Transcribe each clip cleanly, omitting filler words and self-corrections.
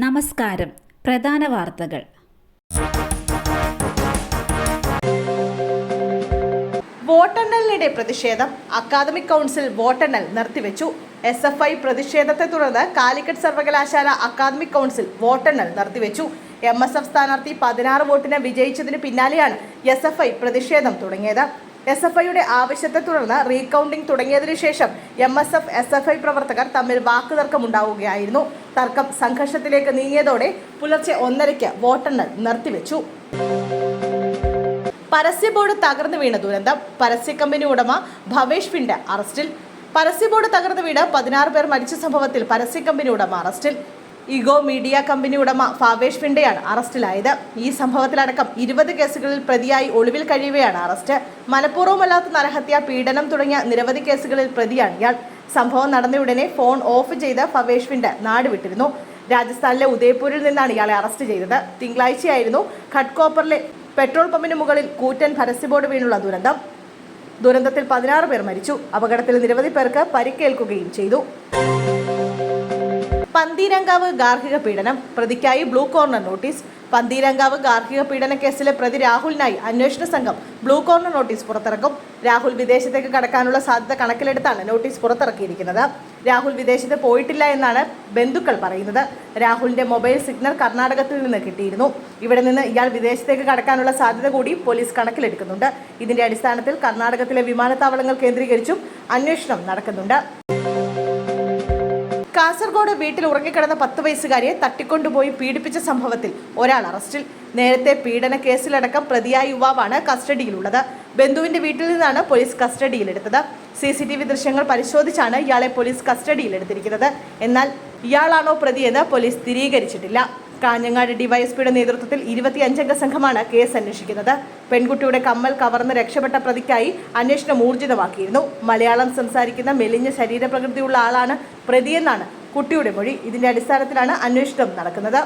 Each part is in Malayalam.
നമസ്കാരം. പ്രധാന വാർത്തകൾ. വോട്ടെണ്ണലിനിടെ പ്രതിഷേധം. അക്കാദമിക് കൗൺസിൽ വോട്ടെണ്ണൽ നിർത്തിവെച്ചു. SFI പ്രതിഷേധത്തെ തുടർന്ന് കാലിക്കറ്റ് സർവകലാശാല അക്കാദമിക് കൗൺസിൽ വോട്ടെണ്ണൽ നിർത്തിവെച്ചു. MSF സ്ഥാനാർത്ഥി 16 വോട്ടിന് വിജയിച്ചതിന് പിന്നാലെയാണ് SFI പ്രതിഷേധം തുടങ്ങിയത്. SFIയുടെ ആവശ്യത്തെ തുടർന്ന് റീകൗണ്ടിംഗ് തുടങ്ങിയതിനു ശേഷം MSF SFI പ്രവർത്തകർ തമ്മിൽ വാക്കുതർക്കമുണ്ടാവുകയായിരുന്നു. തർക്കം സംഘർഷത്തിലേക്ക് നീങ്ങിയതോടെ പുലർച്ചെ 1:30 വോട്ടെണ്ണൽ നിർത്തിവെച്ചു. പരസ്യ ബോർഡ് തകർന്നു വീണ ദുരന്തം. പരസ്യ കമ്പനി ഉടമ ഭവേഷ് ഫിൻഡ് അറസ്റ്റിൽ. പരസ്യ ബോർഡ് തകർന്നു വീണ് 16 പേർ മരിച്ച സംഭവത്തിൽ പരസ്യ കമ്പനി ഉടമ അറസ്റ്റിൽ. ഇഗോ മീഡിയ കമ്പനി ഉടമ ഭവേഷ് ഫിൻഡെയാണ് അറസ്റ്റിലായത്. ഈ സംഭവത്തിലടക്കം 20 കേസുകളിൽ പ്രതിയായി ഒളിവിൽ കഴിയവെയാണ് അറസ്റ്റ്. മനഃപൂർവ്വമല്ലാത്ത നരഹത്യ, പീഡനം തുടങ്ങിയ നിരവധി കേസുകളിൽ പ്രതിയാണ് ഇയാൾ. സംഭവം നടന്നയുടനെ ഫോൺ ഓഫ് ചെയ്ത് ഭവേഷ് ഫിൻഡ് നാടുവിട്ടിരുന്നു. രാജസ്ഥാനിലെ ഉദയ്പൂരിൽ നിന്നാണ് ഇയാളെ അറസ്റ്റ് ചെയ്തത്. തിങ്കളാഴ്ചയായിരുന്നു ഘട്ട്കോപ്പറിലെ പെട്രോൾ പമ്പിന് മുകളിൽ കൂറ്റൻ പരസ്യ ബോർഡ് വീണുള്ള ദുരന്തത്തിൽ 16 പേർ മരിച്ചു. അപകടത്തിൽ നിരവധി പേർക്ക് പരിക്കേൽക്കുകയും ചെയ്തു. പന്തീരങ്കാവ് ഗാർഹിക പീഡനം. പ്രതിക്കായി ബ്ലൂ കോർണർ നോട്ടീസ്. പന്തീരങ്കാവ് ഗാർഹിക പീഡന കേസിലെ പ്രതി രാഹുലിനായി അന്വേഷണ സംഘം ബ്ലൂ കോർണർ നോട്ടീസ് പുറത്തിറക്കും. രാഹുൽ വിദേശത്തേക്ക് കടക്കാനുള്ള സാധ്യത കണക്കിലെടുത്താണ് നോട്ടീസ് പുറത്തിറക്കിയിരിക്കുന്നത്. രാഹുൽ വിദേശത്ത് പോയിട്ടില്ല എന്നാണ് ബന്ധുക്കൾ പറയുന്നത്. രാഹുലിന്റെ മൊബൈൽ സിഗ്നൽ കർണാടകത്തിൽ നിന്ന് കിട്ടിയിരുന്നു. ഇവിടെ നിന്ന് ഇയാൾ വിദേശത്തേക്ക് കടക്കാനുള്ള സാധ്യത കൂടി പോലീസ് കണക്കിലെടുക്കുന്നുണ്ട്. ഇതിന്റെ അടിസ്ഥാനത്തിൽ കർണാടകത്തിലെ വിമാനത്താവളങ്ങൾ കേന്ദ്രീകരിച്ചും അന്വേഷണം നടക്കുന്നുണ്ട്. കാസർഗോഡ് വീട്ടിൽ ഉറങ്ങിക്കിടന്ന 10 വയസ്സുകാരിയെ തട്ടിക്കൊണ്ടുപോയി പീഡിപ്പിച്ച സംഭവത്തിൽ ഒരാൾ അറസ്റ്റിൽ. നേരത്തെ പീഡന കേസിലടക്കം പ്രതിയായ യുവാവാണ് കസ്റ്റഡിയിലുള്ളത്. ബന്ധുവിന്റെ വീട്ടിൽ നിന്നാണ് പോലീസ് കസ്റ്റഡിയിലെടുത്തത്. CCTV ദൃശ്യങ്ങൾ പരിശോധിച്ചാണ് ഇയാളെ പോലീസ് കസ്റ്റഡിയിലെടുത്തിരിക്കുന്നത്. എന്നാൽ ഇയാളാണോ പ്രതിയെന്ന് പോലീസ് സ്ഥിരീകരിച്ചിട്ടില്ല. കാഞ്ഞങ്ങാട് ഡിവൈഎസ്പിയുടെ നേതൃത്വത്തിൽ 25 അംഗ സംഘമാണ് കേസ് അന്വേഷിക്കുന്നത്. പെൺകുട്ടിയുടെ കമ്മൽ കവർന്ന് രക്ഷപ്പെട്ട പ്രതിക്കായി അന്വേഷണം ഊർജിതമാക്കിയിരുന്നു. മലയാളം സംസാരിക്കുന്ന മെലിഞ്ഞ ശരീരപ്രകൃതിയുള്ള ആളാണ് പ്രതിയെന്നാണ് കുട്ടിയുടെ മൊഴി. ഇതിന്റെ അടിസ്ഥാനത്തിലാണ് അന്വേഷണം നടക്കുന്നത്.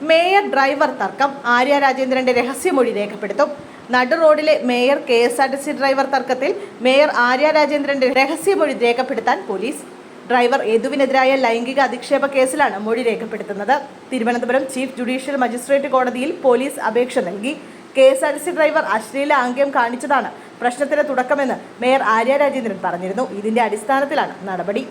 മേയർ ഡ്രൈവർ തർക്കം. ആര്യ രാജേന്ദ്രന്റെ രഹസ്യമൊഴി രേഖപ്പെടുത്തും. നടു റോഡിലെ മേയർ KSRTC ഡ്രൈവർ തർക്കത്തിൽ മേയർ ആര്യ രാജേന്ദ്രന്റെ രഹസ്യമൊഴി രേഖപ്പെടുത്താൻ പോലീസ്. ഡ്രൈവർ യദുവിനെതിരായ ലൈംഗിക അധിക്ഷേപ കേസിലാണ് മൊഴി രേഖപ്പെടുത്തുന്നത്. തിരുവനന്തപുരം ചീഫ് ജുഡീഷ്യൽ മജിസ്ട്രേറ്റ് കോടതിയിൽ പോലീസ് അപേക്ഷ നൽകി. KSRTC ഡ്രൈവർ അശ്ലീല ആംഗ്യം കാണിച്ചതാണ് പ്രശ്നത്തിന് തുടക്കമെന്ന് മേയർ ആര്യ രാജേന്ദ്രൻ പറഞ്ഞിരുന്നു. ഇതിന്റെ അടിസ്ഥാനത്തിലാണ് നടപടി.